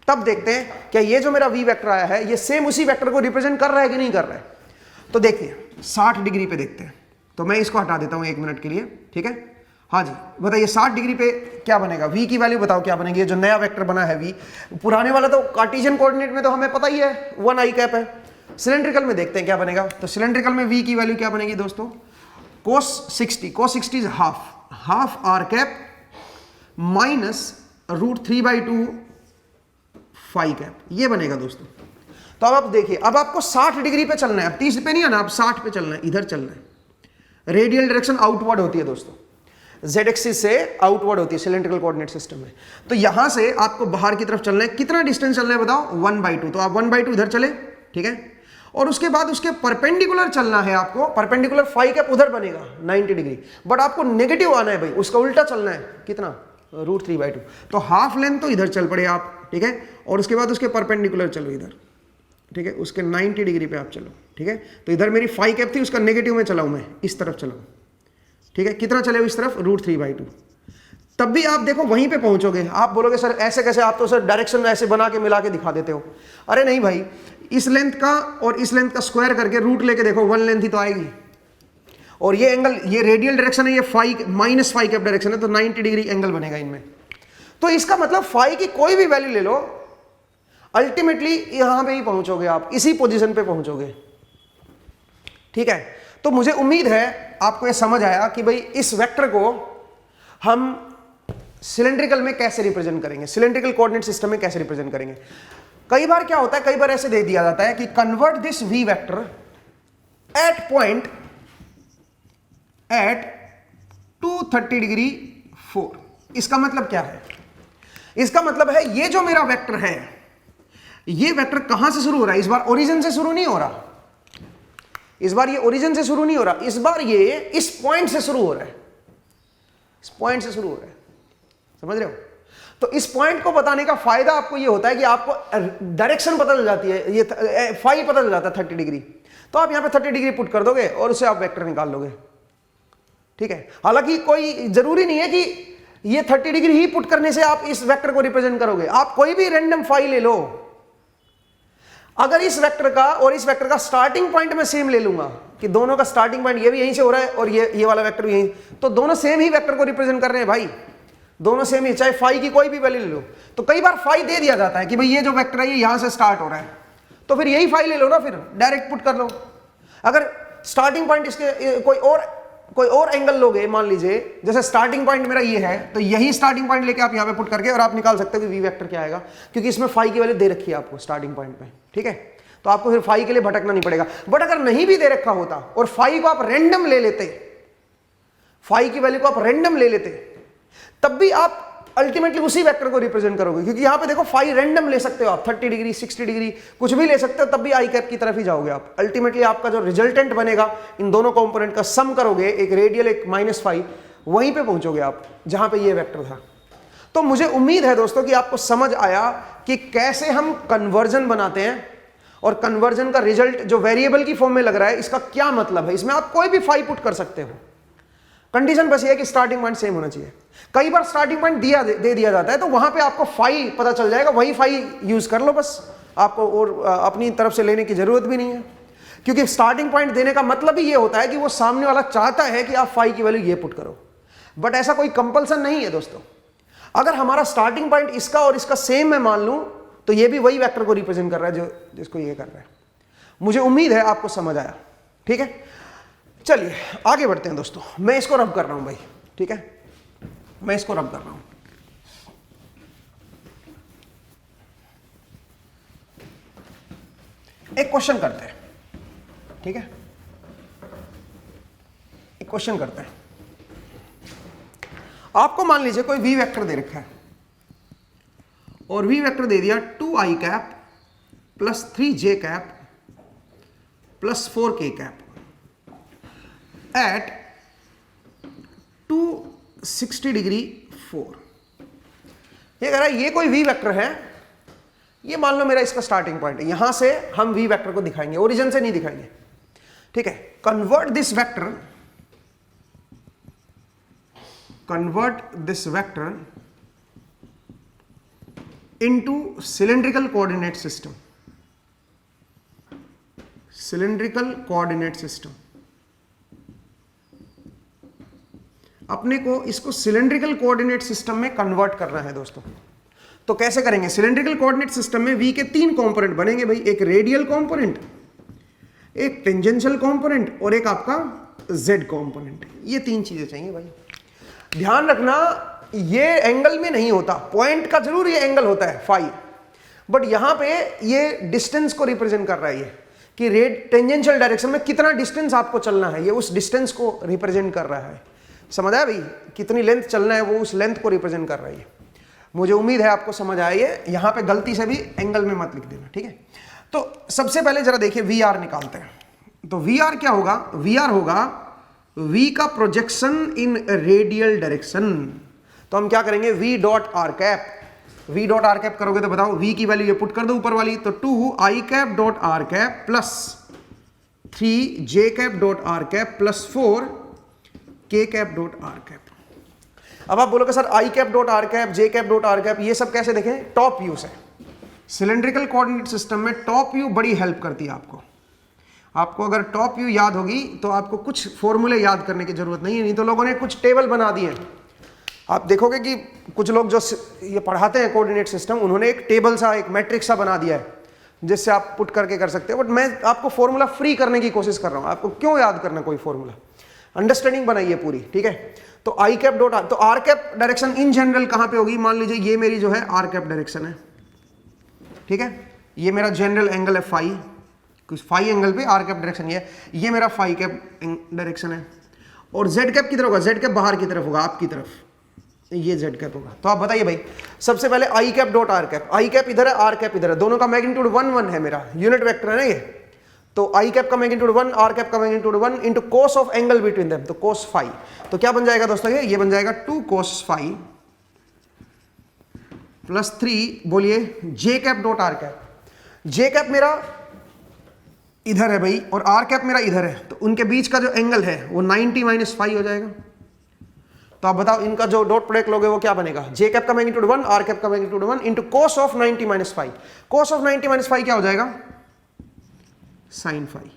तब देखते हैं क्या ये जो मेरा वी वेक्टर आया है ये सेम उसी वेक्टर को रिप्रेजेंट कर रहा है कि नहीं कर रहा है। तो देखिए 60 डिग्री पे देखते हैं, तो मैं इसको हटा देता हूँ 1 मिनट के लिए, ठीक है। हाँ जी बताइए 60 डिग्री पे क्या बनेगा, वी की वैल्यू बताओ क्या बनेगी, जो नया वेक्टर बना है वी। पुराने वाला तो कार्टेशियन कोऑर्डिनेट में तो हमें पता ही है 1 आई कैप है। सिलेंड्रिकल में देखते हैं क्या बनेगा, तो सिलेंड्रिकल में वी की वैल्यू क्या बनेगी दोस्तों, cos 60 is half r cap minus √3/2 phi cap, ये बनेगा दोस्तों। तो अब आप देखिए, अब आपको 60 डिग्री पे चलना है, अब 30 पे नहीं आना, अब 60 पे चलना है, इधर चलना है। रेडियल डायरेक्शन आउटवर्ड होती है दोस्तों, z एक्सिस से आउटवर्ड होती है सिलेंड्रिकल कोऑर्डिनेट सिस्टम में। तो यहां से आपको बाहर की तरफ चलना है, कितना डिस्टेंस चलना है बताओ, 1/2। तो आप 1/2 इधर चले, ठीक है, और उसके बाद उसके परपेंडिकुलर चलना है आपको, परपेंडिकुलर फाई कैप उधर बनेगा 90 डिग्री, बट आपको नेगेटिव आना है भाई, उसका उल्टा चलना है, कितना √3/2। तो हाफ लेंथ तो इधर चल पड़े आप, ठीक है, और उसके बाद उसके परपेंडिकुलर चलो इधर, ठीक है, उसके 90 डिग्री पे आप चलो, ठीक है। तो इधर मेरी फाई कैप थी, उसका नेगेटिव में चलाऊं मैं, इस तरफ चलाऊं, ठीक है। कितना चले इस तरफ? √3/2। तब भी आप देखो वहीं पे पहुंचोगे। आप बोलोगे सर ऐसे कैसे, आप तो सर डायरेक्शन ऐसे बना के मिला के दिखा देते हो। अरे नहीं भाई, इस लेंथ का और इस लेंथ का स्क्वायर करके रूट लेके देखो, 1 लेंथ ही तो आएगी। और ये एंगल, ये रेडियल डायरेक्शन है, ये -फाई कैप डायरेक्शन है, तो 90 डिग्री एंगल बनेगा इनमें। तो इसका मतलब फाई की कोई भी वैल्यू ले लो, अल्टीमेटली यहां पे ही पहुंचोगे आप, इसी पोजीशन पे पहुंचोगे, ठीक है। तो मुझे उम्मीद है आपको ये समझ आया कि भाई इस वेक्टर को हम सिलेंड्रिकल में कैसे रिप्रेजेंट करेंगे, सिलेंड्रिकल कोऑर्डिनेट सिस्टम में कैसे रिप्रेजेंट करेंगे। कई बार क्या होता है, कई बार ऐसे दे दिया जाता है कि convert this v vector at point at 230 degree 4। इसका मतलब क्या है? इसका मतलब है ये जो मेरा वेक्टर है, ये वेक्टर कहां से शुरू हो रहा है? इस बार ओरिजिन से शुरू नहीं हो रहा, इस बार ये ओरिजिन से शुरू नहीं हो रहा, इस बार ये इस पॉइंट से शुरू हो रहा है, इस पॉइंट से शुरू हो रहा है, समझ रहे हो? तो इस पॉइंट को बताने का फायदा आपको ये होता है कि आपको डायरेक्शन पता चल जाती है, ये फाई पता चल जाता है 30 डिग्री। तो आप यहां पे 30 डिग्री पुट कर दोगे और उससे आप वेक्टर निकाल लोगे, ठीक है। हालांकि कोई जरूरी नहीं है कि ये 30 डिग्री ही पुट करने से आप इस वेक्टर को रिप्रेजेंट करोगे। आप कोई भी रैंडम फाई ले लो, अगर इस वेक्टर का और इस वेक्टर का स्टार्टिंग पॉइंट मैं सेम ले लूंगा कि दोनों का स्टार्टिंग पॉइंट ये भी यहीं से हो रहा है और ये वाला वेक्टर भी यहीं, तो दोनों सेम ही वेक्टर को रिप्रेजेंट कर रहे हैं भाई, दोनों सेम ही, चाहे फाई की कोई भी वैल्यू ले लो। तो कई बार फाई दे दिया जाता है कि भाई ये जो वेक्टर है ये यहां से स्टार्ट हो रहा है, तो फिर यही फाई ले लो ना, फिर डायरेक्ट पुट कर लो। अगर स्टार्टिंग पॉइंट इसके कोई और एंगल लोगे, मान लीजिए जैसे स्टार्टिंग पॉइंट मेरा ये है, तो यही स्टार्टिंग पॉइंट लेके आप यहां पे पुट करके और आप निकाल सकते हो कि वी वेक्टर क्या आएगा, क्योंकि इसमें फाई की वैल्यू दे रखी है आपको स्टार्टिंग पॉइंट पे, ठीक है। तो आपको फिर फाई के लिए भटकना नहीं पड़ेगा। बट अगर नहीं भी दे रखा होता और फाई को आप रैंडम ले लेते, फाई की वैल्यू को आप रैंडम ले लेते, तब भी आप अल्टीमेटली उसी वेक्टर को रिप्रेजेंट करोगे, क्योंकि यहां पे देखो फाई रैंडम ले सकते हो आप, 30 डिग्री 60 डिग्री कुछ भी ले सकते हो, तब भी आई कैप की तरफ ही जाओगे आप। अल्टीमेटली आपका जो रिजल्टेंट बनेगा इन दोनों कंपोनेंट का सम करोगे, एक रेडियल एक -फाई, वहीं पे पहुंचोगे आप जहां पे ये वेक्टर था। तो मुझे उम्मीद है दोस्तों कि आपको समझ आया कि कैसे हम कन्वर्जन बनाते हैं और कन्वर्जन का रिजल्ट जो वेरिएबल की फॉर्म में लग रहा है, इसका क्या मतलब है। इसमें आप कोई भी फाई पुट कर सकते हो, कंडीशन बस ये है कि स्टार्टिंग पॉइंट सेम होना चाहिए। कई बार स्टार्टिंग पॉइंट दे दिया जाता है, तो वहां पे आपको फाई पता चल जाएगा, वही फाई यूज कर लो बस, आपको और अपनी तरफ से लेने की जरूरत भी नहीं है, क्योंकि स्टार्टिंग पॉइंट देने का मतलब ही ये होता है कि वो सामने वाला चाहता है कि आप फाई की वैल्यू ये पुट करो। बट ऐसा कोई कंपल्सन नहीं है दोस्तों। अगर हमारा स्टार्टिंग पॉइंट इसका और इसका सेम मैं मान लूं, तो ये भी वही वेक्टर को रिप्रेजेंट कर रहा है जो जिसको ये कर रहा है। मुझे उम्मीद है आपको समझ आया, ठीक है। चलिए आगे बढ़ते हैं दोस्तों। मैं इसको रब कर रहा हूं भाई, ठीक है, मैं इसको रब कर रहा हूं। एक क्वेश्चन करते हैं, ठीक है, एक क्वेश्चन करते हैं। आपको मान लीजिए कोई वी वेक्टर दे रखा है और वी वेक्टर दे दिया 2i cap plus 3j cap plus 4k cap at 260 degree 4। ये कह रहा है ये कोई वी वेक्टर है, ये मान लो मेरा इसका स्टार्टिंग पॉइंट है, यहां से हम वी वेक्टर को दिखाएंगे, ओरिजिन से नहीं दिखाएंगे, ठीक है। Convert this vector into cylindrical coordinate system, cylindrical coordinate system। अपने को इसको सिलेंड्रिकल कोऑर्डिनेट सिस्टम में कन्वर्ट करना है दोस्तों। तो कैसे करेंगे? सिलेंड्रिकल कोऑर्डिनेट सिस्टम में वी के 3 कंपोनेंट बनेंगे भाई, एक रेडियल कंपोनेंट, एक टेंजेंशियल कंपोनेंट और एक आपका जेड कंपोनेंट। ये 3 चीजें चाहिए भाई। ध्यान रखना ये एंगल में नहीं होता, पॉइंट का जरूर ये एंगल होता है फाई, बट यहां पे ये डिस्टेंस को रिप्रेजेंट कर रहा है, ये कि रेड टेंजेंशियल डायरेक्शन में कितना डिस्टेंस आपको चलना है, ये उस डिस्टेंस को रिप्रेजेंट कर रहा है। समझ आया भाई? कितनी लेंथ चलना है वो उस लेंथ को रिप्रेजेंट कर रहा है। मुझे उम्मीद है आपको समझ आया। ये यहां पे गलती से भी एंगल में मत लिख देना, ठीक है। तो सबसे पहले जरा देखिए वी आर निकालते हैं। तो वी आर क्या होगा? वी आर होगा वी का प्रोजेक्शन इन रेडियल डायरेक्शन। तो हम क्या करेंगे, v dot are cap, v dot are cap करोगे तो बताओ v की वैल्यू ये पुट कर दो ऊपर वाली, तो 2 I cap dot are cap plus 3 J cap dot are cap plus 4 K cap dot are cap. अब आप बोलोगे sir I cap dot are cap, J cap dot are cap, ये सब कैसे देखें, टॉप व्यू से। सिलेंड्रिकल कोऑर्डिनेट सिस्टम में top view बड़ी हेल्प करती है आपको। आपको अगर टॉप व्यू याद होगी तो आपको कुछ फॉर्मूले याद करने की जरूरत नहीं है, नहीं तो लोगों ने कुछ टेबल बना दिए। आप देखोगे कि कुछ लोग जो ये पढ़ाते हैं कोऑर्डिनेट सिस्टम, उन्होंने एक टेबल सा, एक मैट्रिक्स सा बना दिया है जिससे आप पुट करके कर सकते हो। बट मैं आपको फॉर्मूला फ्री करने की कोशिश कर रहा हूं। आपको क्यों याद करना कोई फॉर्मूला, अंडरस्टैंडिंग बनाइए पूरी, ठीक है। तो आई कैप डॉट आर, तो r cap direction in general कहां पे होगी, मान लीजिए ये मेरी जो है आर कैप डायरेक्शन है, ठीक है। ये मेरा जनरल एंगल है फाई, कुछ फाई एंगल पे आर कैप डायरेक्शन ये मेरा फाई कैप डायरेक्शन है। और जेड कैप किधर होगा, जेड कैप बाहर की तरफ होगा, आपकी तरफ, ये जेड कैप होगा। तो आप बताइए भाई, सबसे पहले आई cap dot are cap, I cap इधर है, आर कैप इधर है, दोनों का मैग्नीट्यूड 1 1 है, मेरा यूनिट वेक्टर है ना ये। तो आई कैप का मैग्नीट्यूड 1, आर कैप का magnitude 1 into cos of angle between them, तो कोस फाई। तो क्या बन जाएगा दोस्तों, ये बन जाएगा 2 कोस फाई प्लस 3, बोलिए जे cap dot are cap. J cap मेरा इधर है भाई और आर कैप मेरा इधर है, तो उनके बीच का जो एंगल है वो 90 माइनस फाई हो जाएगा। तो आप बताओ इनका जो डॉट प्रोडक्ट लोगे वो क्या बनेगा, जे कैप का मैग्नीट्यूड 1, आर कैप का magnitude 1 into cos of 90 minus phi. Cos of 90 minus phi क्या हो जाएगा, sine phi,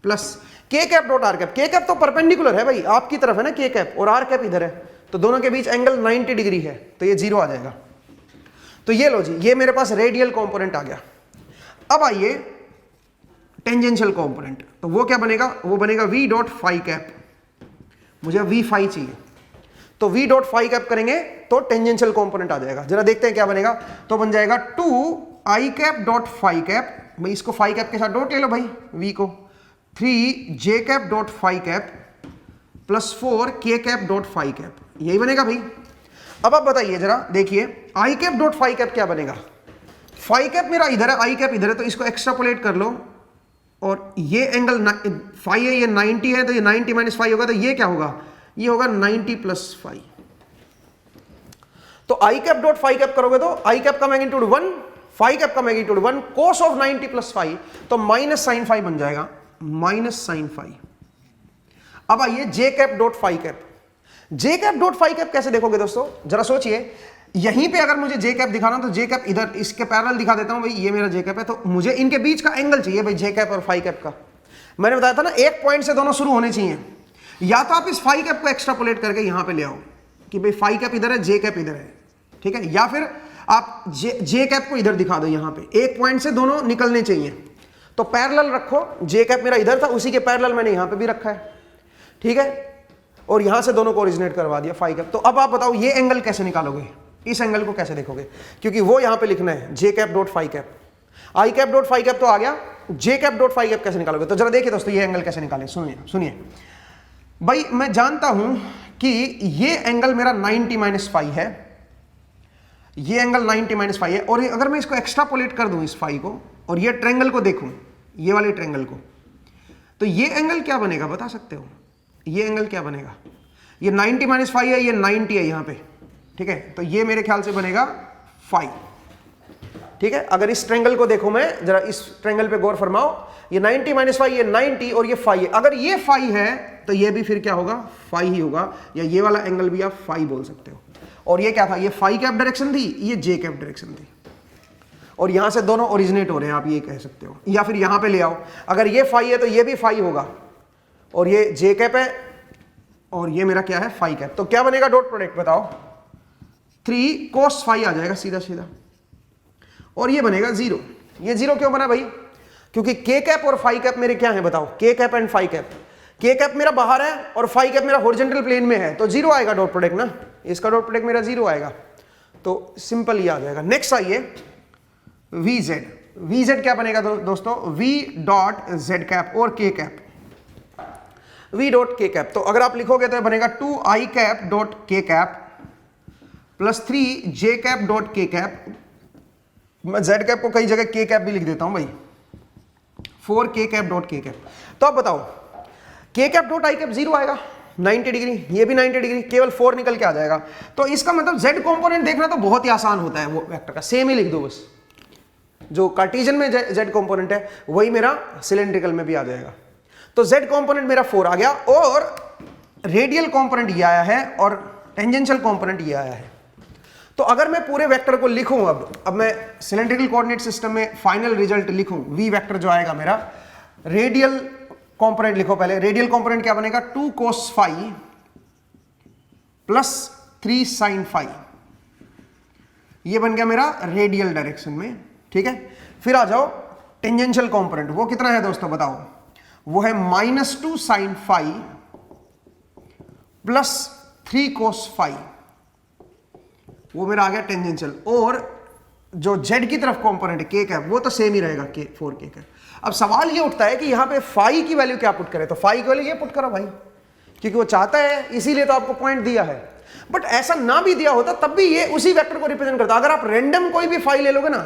plus k cap dot are cap. K cap तो परपेंडिकुलर है भाई, आपकी तरफ है ना के कैप, और आर कैप इधर है, तो दोनों के बीच एंगल 90 डिग्री है, तो ये 0 आ जाएगा। तो ये लो जी, ये मेरे पास रेडियल कंपोनेंट आ गया। अब आइए टेंजेंशियल कंपोनेंट, तो वो क्या बनेगा, वो बनेगा v डॉट फाई कैप। मुझे v फाई चाहिए, तो v डॉट फाई कैप करेंगे तो टेंजेंशियल कंपोनेंट आ जाएगा। जरा देखते हैं क्या बनेगा। तो बन जाएगा 2 I cap dot phi cap, भाई इसको फाई कैप के साथ डॉट ले लो भाई v को, 3 J cap dot phi cap plus 4 K cap dot phi cap, यही बनेगा भाई। अब आप बताइए जरा, देखिए आई कैप डॉट फाई कैप क्या बनेगा। फाई कैप मेरा इधर है, आई कैप इधर है, तो इसको एक्स्ट्रापोलेट कर लो, और ये एंगल फाई है, ये 90 है, तो ये 90 माइनस फाई होगा, तो ये क्या होगा, ये होगा 90 प्लस फाई। तो i cap dot phi cap करोगे तो आई कैप का मैग्नीट्यूड 1, फाई कैप का magnitude 1, cos of 90 plus phi, तो माइनस साइन फाई बन जाएगा, माइनस साइन फाई। अब आइए j cap dot phi cap. जे कैप डॉट फाई कैप कैसे देखोगे दोस्तों, जरा सोचिए। यहीं पे अगर मुझे जे कैप दिखाना तो जे कैप इधर इसके पैरेलल दिखा देता हूं भाई, ये मेरा जे कैप है, तो मुझे इनके बीच का एंगल चाहिए भाई, जे कैप और फाई कैप का। मैंने बताया था ना, एक पॉइंट से दोनों शुरू होने चाहिए। या तो आप इस फाई कैप को एक्स्ट्रापोलेट करके यहां पे ले आओ कि भाई फाई कैप इधर है, जे कैप इधर है, ठीक है। या फिर आप जे कैप को इधर दिखा दो, यहां पे एक पॉइंट से दोनों निकलने चाहिए, तो पैरेलल रखो। जे कैप मेरा इधर था, उसी के पैरेलल मैंने यहां पे भी रखा है, ठीक है, और यहां से दोनों को ओरिजिनेट करवा दिया फाई कैप। तो अब आप बताओ ये एंगल कैसे निकालोगे, इस एंगल को कैसे देखोगे, क्योंकि वो यहां पे लिखना है जे कैप डॉट फाई कैप। आई कैप डॉट फाई कैप तो आ गया, जे कैप डॉट फाई कैप कैसे निकालोगे। तो जरा देखिए दोस्तों, ये एंगल कैसे निकाले, सुनिए भाई। मैं जानता हूं कि ये एंगल मेरा 90 माइनस फाई है, ये एंगल 90 माइनस फाई है, और अगर मैं इसको एक्स्ट्रापोलेट कर दूं इस फाई को, और ये ट्रायंगल को देखूं, ये वाले ट्रायंगल को, तो ये एंगल क्या बनेगा बता सकते हो, ये एंगल क्या बनेगा। ये 90 माइनस फाई है, ये 90 है यहां पे, ठीक है, तो ये मेरे ख्याल से बनेगा फाई, ठीक है। अगर इस ट्रायंगल को देखो, मैं जरा इस ट्रायंगल पे गौर फरमाओ, ये 90 माइनस फाई, ये 90 और ये फाई है। अगर ये फाई है तो ये भी फिर क्या होगा, फाई ही होगा, या ये वाला एंगल भी आप फाई बोल सकते हो। और ये क्या था, ये फाई कैप डायरेक्शन थी, ये जे कैप डायरेक्शन थी, और यहां से दोनों ओरिजिनेट हो रहे हैं, आप ये कह सकते हो। या फिर यहां पे ले आओ, अगर ये फाई है तो ये भी फाई होगा, और ये जे कैप है, और ये मेरा क्या है, फाई कैप। तो क्या बनेगा डॉट प्रोडक्ट बताओ, 3 कोस फाई आ जाएगा सीधा सीधा, और ये बनेगा 0। ये 0 क्यों बना भाई, क्योंकि के कैप और फाई कैप मेरे क्या है बताओ, के cap and phi cap. K cap मेरा बाहर है और फाई कैप मेरा हॉरिजॉन्टल प्लेन में है, तो 0 आएगा डॉट प्रोडक्ट ना, इसका डॉट प्रोडक्ट मेरा 0 आएगा, तो सिंपल ही आ जाएगा। नेक्स्ट आइए वी जेड। वी जेड क्या बनेगा दोस्तों, वी डॉट जेड कैप और के कैप, वी डॉट के कैप। तो अगर आप लिखोगे तो बनेगा 2 आई कैप डॉट के cap plus 3 J cap dot के कैप। मैं जेड कैप को कई जगह के कैप भी लिख देता हूं भाई, 4 के कैप डॉट के कैप। तो आप बताओ के कैप डॉट आई कैप 0 आएगा, 90 डिग्री, ये भी 90 डिग्री, केवल 4 निकल के आ जाएगा। तो इसका मतलब z कंपोनेंट देखना तो बहुत ही आसान होता है, वो वेक्टर का सेम ही लिख दो बस, जो कार्टेशियन में z कंपोनेंट है वही मेरा सिलेंड्रिकल में भी आ जाएगा। तो z कंपोनेंट मेरा 4 आ गया, और रेडियल कंपोनेंट ये आया है और टेंजेंशियल कंपोनेंट ये आया है। तो अगर मैं पूरे वेक्टर को लिखूं, अब मैं सिलेंड्रिकल कोऑर्डिनेट सिस्टम में फाइनल रिजल्ट लिखूं, v वेक्टर जो आएगा मेरा, रेडियल कंपोनेंट लिखो पहले। रेडियल कंपोनेंट क्या बनेगा, 2 cos phi plus 3 sin phi, ये बन गया मेरा रेडियल डायरेक्शन में, ठीक है। फिर आ जाओ टेंजेंशियल कंपोनेंट, वो कितना है दोस्तों बताओ, वो है -2 sin phi plus 3 cos phi, वो मेरा आ गया टेंजेंशियल। और जो z की तरफ कंपोनेंट है k का, वो तो सेम ही रहेगा, k 4k का। अब सवाल ये उठता है कि यहां पे फाई की वैल्यू क्या पुट करें, तो फाई की वैल्यू ये पुट करो भाई, क्योंकि वो चाहता है, इसीलिए तो आपको पॉइंट दिया है। बट ऐसा ना भी दिया होता तब भी ये उसी वेक्टर को रिप्रेजेंट करता। अगर आप रैंडम कोई भी फाई ले लोगे ना,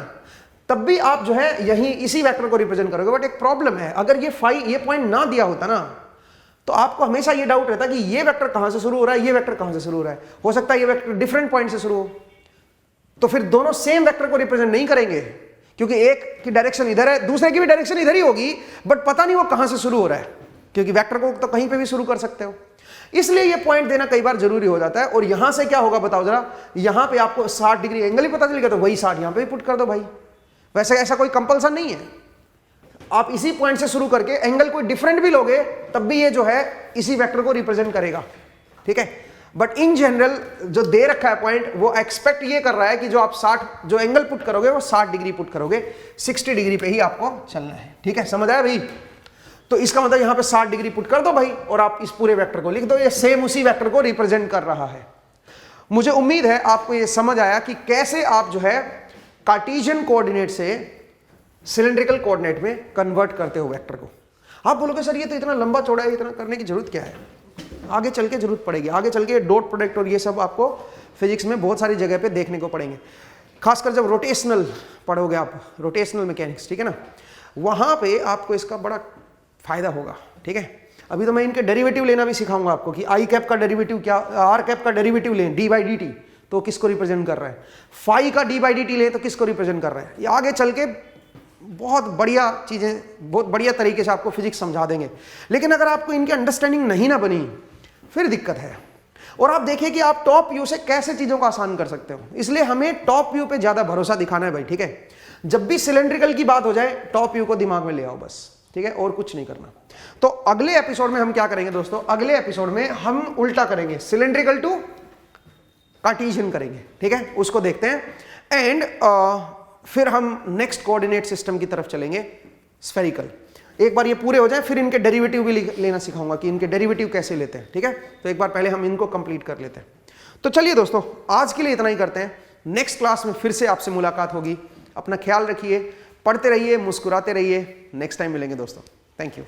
तब भी आप जो है यही इसी वेक्टर को रिप्रेजेंट करोगे। बट एक प्रॉब्लम है, अगर ये पॉइंट ना दिया होता ना, तो आपको हमेशा ये डाउट रहता कि ये वेक्टर कहां से शुरू हो रहा है, ये वेक्टर कहां से शुरू हो रहा है। हो सकता है ये वेक्टर डिफरेंट पॉइंट से शुरू हो, तो फिर दोनों सेम वेक्टर को रिप्रेजेंट नहीं करेंगे, क्योंकि एक की डायरेक्शन इधर है, दूसरे की भी डायरेक्शन इधर ही होगी, बट पता नहीं वो कहां से शुरू हो रहा है, क्योंकि वेक्टर को तो कहीं पे भी शुरू कर सकते हो। इसलिए ये पॉइंट देना कई बार जरूरी हो जाता है। और यहां से क्या होगा बताओ जरा, यहां पे आपको 60 डिग्री एंगल ही पता चल गया, तो वही 60 यहां पे भी पुट कर दो भाई। वैसे ऐसा कोई कंपल्सन नहीं है, आप इसी पॉइंट से शुरू करके एंगल कोई डिफरेंट भी लोगे तब भी ये जो है इसी वेक्टर को रिप्रेजेंट करेगा, ठीक है। बट इन जनरल जो दे रखा है पॉइंट, वो एक्सपेक्ट ये कर रहा है कि जो आप 60 जो एंगल पुट करोगे वो 60 डिग्री पुट करोगे, 60 डिग्री पे ही आपको चलना है, ठीक है। समझ आया भाई? तो इसका मतलब यहां पे 60 डिग्री पुट कर दो भाई, और आप इस पूरे वेक्टर को लिख दो, ये सेम उसी वेक्टर को रिप्रेजेंट कर रहा है। मुझे उम्मीद है आपको ये समझ आया कि कैसे आप जो है कार्टेशियन कोऑर्डिनेट से सिलेंड्रिकल कोऑर्डिनेट में कन्वर्ट करते हो वेक्टर को। आप बोलोगे सर ये तो इतना लंबा चौड़ा है, इतना करने की जरूरत क्या है? आगे चल के जरूरत पड़ेगी, आगे चल के डॉट प्रोडक्ट और ये सब आपको फिजिक्स में बहुत सारी जगह पे देखने को पड़ेंगे, खासकर जब रोटेशनल पढ़ोगे आप, रोटेशनल मैकेनिक्स, ठीक है ना, वहां पे आपको इसका बड़ा फायदा होगा, ठीक है। अभी तो मैं इनके डेरिवेटिव लेना भी सिखाऊंगा आपको कि आई कैप का डेरिवेटिव क्या, आर कैप का डेरिवेटिव लें डी/dt तो किसको रिप्रेजेंट कर रहा है, फाई का डी/dt ले तो किसको रिप्रेजेंट कर रहा है। ये आगे चल के बहुत बढ़िया चीजें, बहुत बढ़िया तरीके से आपको फिजिक्स समझा देंगे। लेकिन अगर आपको इनकी अंडरस्टैंडिंग नहीं ना बनी, फिर दिक्कत है। और आप देखिए कि आप टॉप व्यू से कैसे चीजों को आसान कर सकते हो, इसलिए हमें टॉप व्यू पे ज्यादा भरोसा दिखाना है भाई, ठीक है। जब भी सिलेंड्रिकल की बात हो जाए, टॉप व्यू को दिमाग में ले आओ बस, ठीक है, और कुछ नहीं करना। तो अगले एपिसोड में हम क्या करेंगे दोस्तों, अगले एपिसोड में हम उल्टा करेंगे, सिलेंड्रिकल टू कार्टेशियन करेंगे, ठीक है, उसको देखते हैं। एंड फिर हम नेक्स्ट कोऑर्डिनेट सिस्टम की तरफ चलेंगे, स्फेरिकल। एक बार ये पूरे हो जाए, फिर इनके डेरिवेटिव भी लेना सिखाऊंगा कि इनके डेरिवेटिव कैसे लेते हैं, ठीक है। तो एक बार पहले हम इनको कंप्लीट कर लेते हैं। तो चलिए दोस्तों, आज के लिए इतना ही करते हैं। नेक्स्ट क्लास में फिर से आपसे मुलाकात होगी। अपना ख्याल रखिए, पढ़ते रहिए, मुस्कुराते रहिए। नेक्स्ट टाइम मिलेंगे दोस्तों। Thank you.